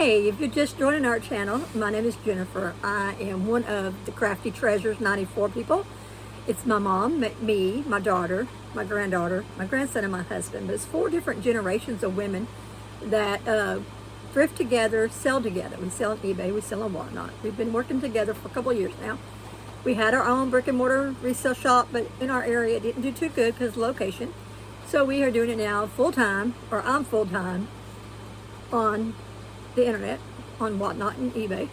Hey, if you're just joining our channel, my name is Jennifer. I am one of the Crafty Treasures 94 people. It's my mom, me, my daughter, my granddaughter, my grandson, and my husband. But it's 4 different generations of women that thrift together, sell together. We sell on eBay, we sell on Whatnot. We've been working together for a couple of years now. We had our own brick and mortar resale shop, but in our area it didn't do too good because of location. So we are doing it now full-time, or I'm full-time, on the internet, on Whatnot and eBay.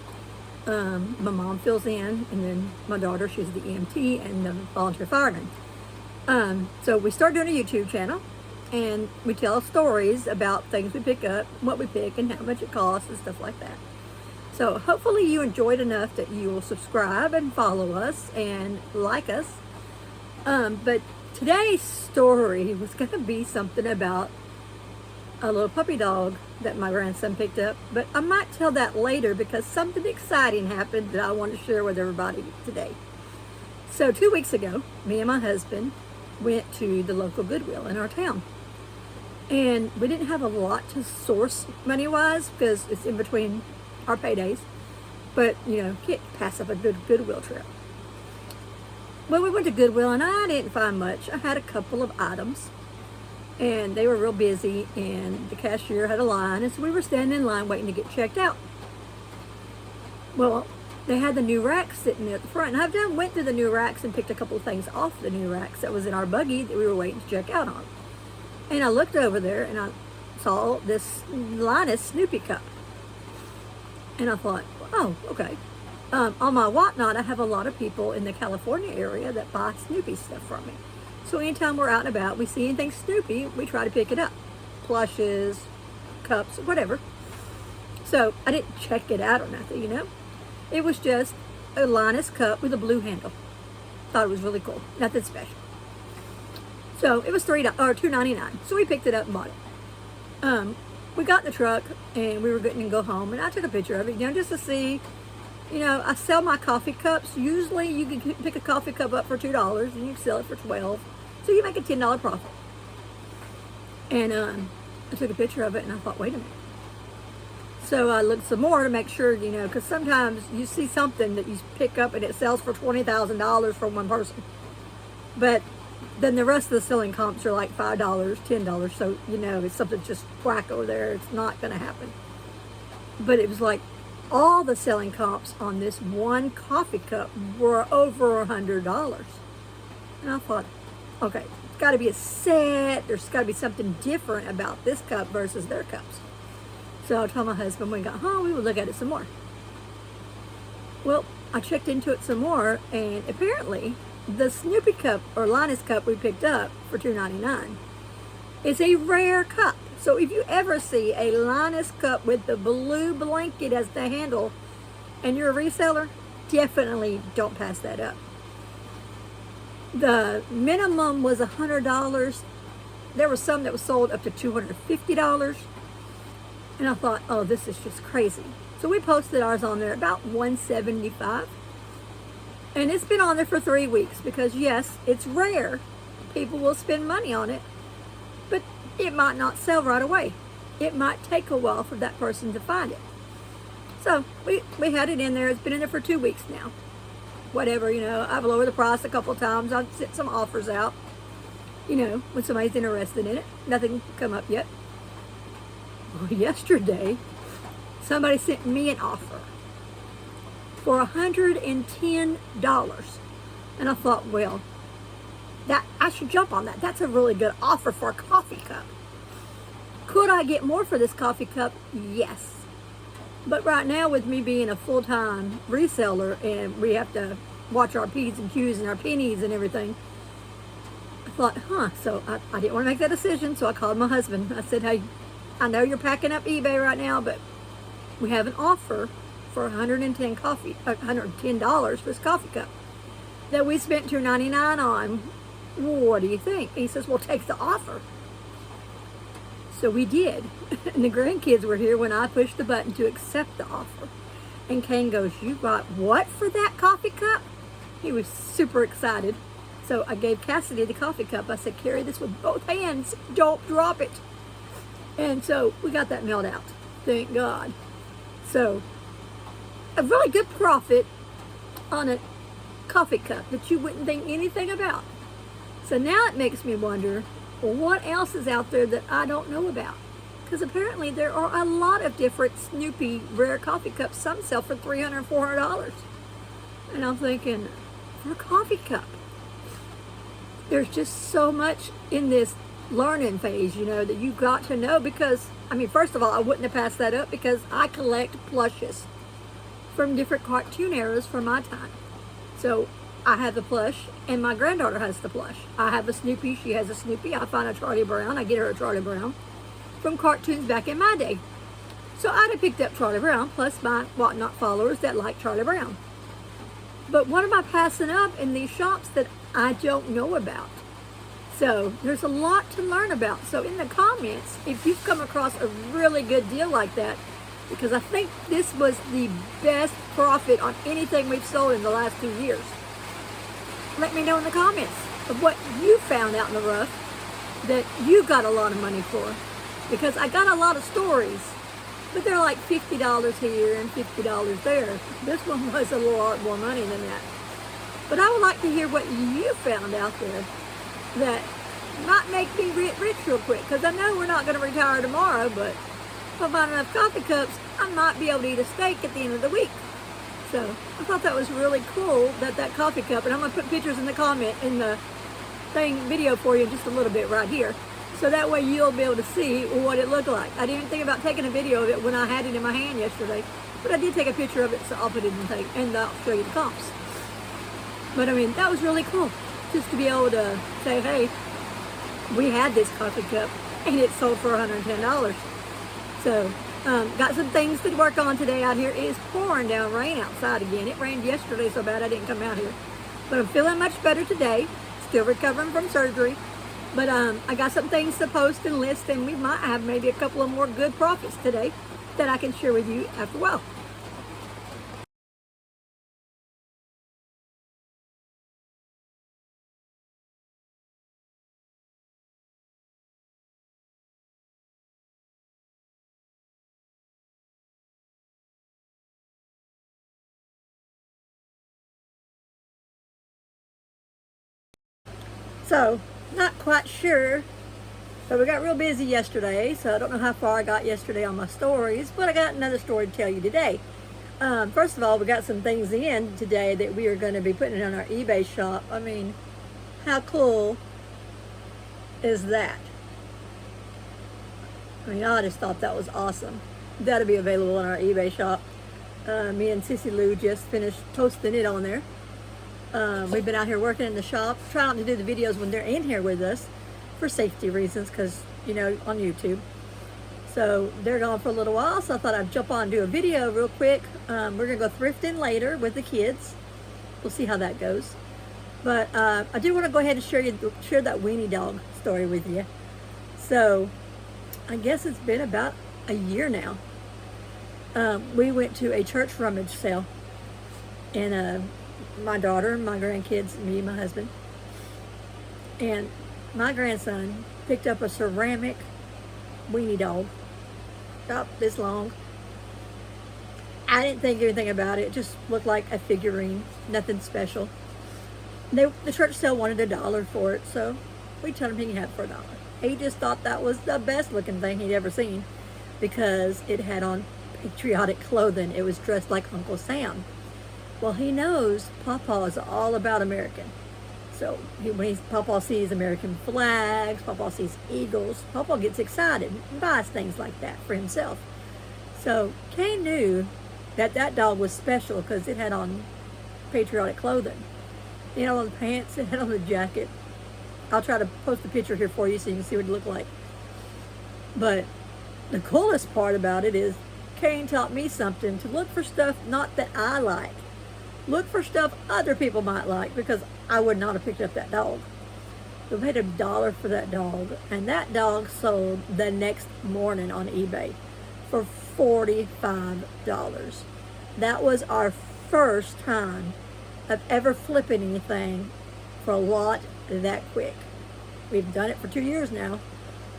My mom fills in, and then my daughter, she's the EMT and the volunteer fireman. So we start doing a YouTube channel, and we tell stories about things we pick up, what we pick, and how much it costs, and stuff like that. So hopefully you enjoyed enough that you will subscribe and follow us and like us. But today's story was going to be something about a little puppy dog that my grandson picked up, but I might tell that later because something exciting happened that I want to share with everybody today. So 2 weeks ago, me and my husband went to the local Goodwill in our town, and we didn't have a lot to source money-wise because it's in between our paydays, but you know, can't pass up a good Goodwill trip. Well, we went to Goodwill and I didn't find much. I had a couple of items, and they were real busy, and the cashier had a line, and so we were standing in line waiting to get checked out. Well, they had the new racks sitting at the front, and I've went through the new racks and picked a couple of things off the new racks that was in our buggy that we were waiting to check out on. And I looked over there and I saw this Linus Snoopy cup, and I thought, oh, okay. On my Whatnot, I have a lot of people in the California area that buy Snoopy stuff from me. So anytime we're out and about, we see anything Snoopy, we try to pick it up. Plushes, cups, whatever. So I didn't check it out or nothing, you know. It was just a Linus cup with a blue handle. Thought it was really cool. Nothing special. So it was $2.99. So we picked it up and bought it. We got in the truck and we were getting to go home, and I took a picture of it, you know, just to see. You know, I sell my coffee cups. Usually you can pick a coffee cup up for $2 and you can sell it for $12. So you make a $10 profit. And I took a picture of it and I thought, wait a minute. So I looked some more to make sure, you know, because sometimes you see something that you pick up and it sells for $20,000 for one person. But then the rest of the selling comps are like $5, $10. So, you know, if something's just wacko there, it's not going to happen. But it was like, all the selling comps on this one coffee cup were over $100. And I thought, okay, it's got to be a set. There's got to be something different about this cup versus their cups. So I told my husband when we got home, we would look at it some more. Well, I checked into it some more, and apparently the Snoopy cup or Linus cup we picked up for $2.99 is a rare cup. So if you ever see a Linus cup with the blue blanket as the handle and you're a reseller, definitely don't pass that up. The minimum was $100. There was some that was sold up to $250. And I thought, oh, this is just crazy. So we posted ours on there about $175. And it's been on there for 3 weeks because, yes, it's rare. People will spend money on it. But it might not sell right away. It might take a while for that person to find it. So we had it in there. It's been in there for 2 weeks now. Whatever, you know, I've lowered the price a couple of times. I've sent some offers out, you know, when somebody's interested in it. Nothing come up yet. Well, yesterday, somebody sent me an offer for $110. And I thought, well, that I should jump on that. That's a really good offer for a coffee cup. Could I get more for this coffee cup? Yes. But right now, with me being a full-time reseller and we have to watch our P's and Q's and our pennies and everything, I thought, so I didn't want to make that decision, so I called my husband. I said, hey, I know you're packing up eBay right now, but we have an offer for $110 for this coffee cup that we spent $2.99 on. What do you think? He says, well, take the offer. So we did. And the grandkids were here when I pushed the button to accept the offer. And Kane goes, you got what for that coffee cup? He was super excited. So I gave Cassidy the coffee cup. I said, carry this with both hands. Don't drop it. And so we got that mailed out. Thank God. So, a really good profit on a coffee cup that you wouldn't think anything about. So now it makes me wonder, well, what else is out there that I don't know about? Because apparently there are a lot of different Snoopy rare coffee cups. Some sell for $300, $400. And I'm thinking, for a coffee cup, there's just so much in this learning phase, you know, that you got to know. Because, I mean, first of all, I wouldn't have passed that up because I collect plushes from different cartoon eras from my time. So I have the plush, and my granddaughter has the plush. I have a Snoopy, she has a Snoopy. I find a Charlie Brown, I get her a Charlie Brown from cartoons back in my day. So I'd have picked up Charlie Brown, plus my Whatnot followers that like Charlie Brown. But what am I passing up in these shops that I don't know about? So there's a lot to learn about. So in the comments, if you've come across a really good deal like that, because I think this was the best profit on anything we've sold in the last 2 years, let me know in the comments of what you found out in the rough that you got a lot of money for. Because I got a lot of stories, but they're like $50 here and $50 there. This one was a lot more money than that. But I would like to hear what you found out there that might make me rich real quick. Because I know we're not going to retire tomorrow, but if I find enough coffee cups, I might be able to eat a steak at the end of the week. So I thought that was really cool, that coffee cup. And I'm going to put pictures in the comment, in the video for you in just a little bit right here. So that way you'll be able to see what it looked like. I didn't even think about taking a video of it when I had it in my hand yesterday, but I did take a picture of it, so I'll put it in and I'll show you the comps. But I mean, that was really cool, just to be able to say, hey, we had this coffee cup and it sold for $110. So, got some things to work on today out here. It is pouring down rain outside again. It rained yesterday so bad I didn't come out here. But I'm feeling much better today, still recovering from surgery. But I got some things to post and list, and we might have maybe a couple of more good profits today that I can share with you after a while. So, not quite sure, but we got real busy yesterday, so I don't know how far I got yesterday on my stories, but I got another story to tell you today. First of all, we got some things in today that we are going to be putting on our eBay shop. I mean, how cool is that? I mean, I just thought that was awesome. That'll be available on our eBay shop. Me and Sissy Lou just finished toasting it on there. We've been out here working in the shop, trying to do the videos when they're in here with us for safety reasons, because, you know, on YouTube. So they're gone for a little while, so I thought I'd jump on and do a video real quick. We're going to go thrifting later with the kids. We'll see how that goes. But I do want to go ahead and share that weenie dog story with you. So I guess it's been about a year now. We went to a church rummage sale, and my daughter, my grandkids, me, my husband, and my grandson picked up a ceramic weenie dog, about this long. I didn't think anything about it. It just looked like a figurine, nothing special. The church sale wanted $1 for it, so we told him he could have it for $1. He just thought that was the best looking thing he'd ever seen because it had on patriotic clothing. It was dressed like Uncle Sam. Well, he knows Pawpaw is all about American. So when Pawpaw sees American flags, Pawpaw sees eagles, Pawpaw gets excited and buys things like that for himself. So Kane knew that dog was special because it had on patriotic clothing. It had on the pants, it had on the jacket. I'll try to post a picture here for you so you can see what it looked like. But the coolest part about it is Kane taught me something, to look for stuff not that I like. Look for stuff other people might like, because I would not have picked up that dog. We paid $1 for that dog, and that dog sold the next morning on eBay for $45. That was our first time of ever flipping anything for a lot that quick. We've done it for 2 years now,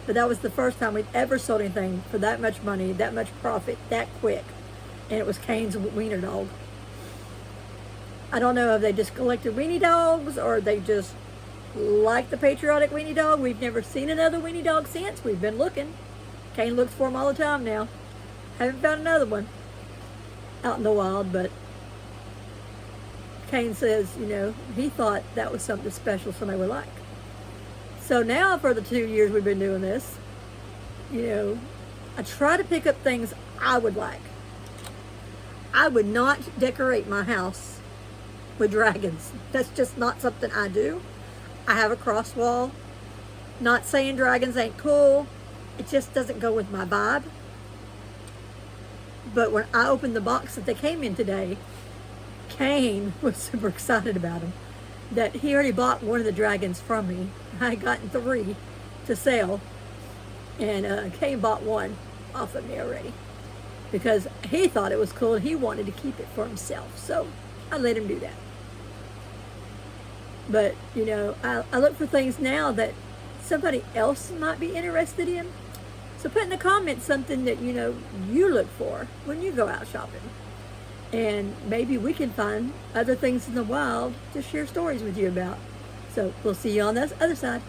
but that was the first time we've ever sold anything for that much money, that much profit, that quick. and it was Kane's wiener dog. I don't know if they just collected weenie dogs or they just like the patriotic weenie dog. We've never seen another weenie dog since. We've been looking. Kane looks for them all the time now. Haven't found another one out in the wild, but Kane says, you know, he thought that was something special somebody would like. So now for the 2 years we've been doing this, you know, I try to pick up things I would like. I would not decorate my house with dragons. That's just not something I do. I have a cross wall. Not saying dragons ain't cool. It just doesn't go with my vibe. But when I opened the box that they came in today, Kane was super excited about them. That he already bought one of the dragons from me. I had gotten 3 to sell. And Kane bought one off of me already. Because he thought it was cool and he wanted to keep it for himself. So I let him do that. But, you know, I look for things now that somebody else might be interested in. So put in the comments something that, you know, you look for when you go out shopping. And maybe we can find other things in the wild to share stories with you about. So we'll see you on the other side.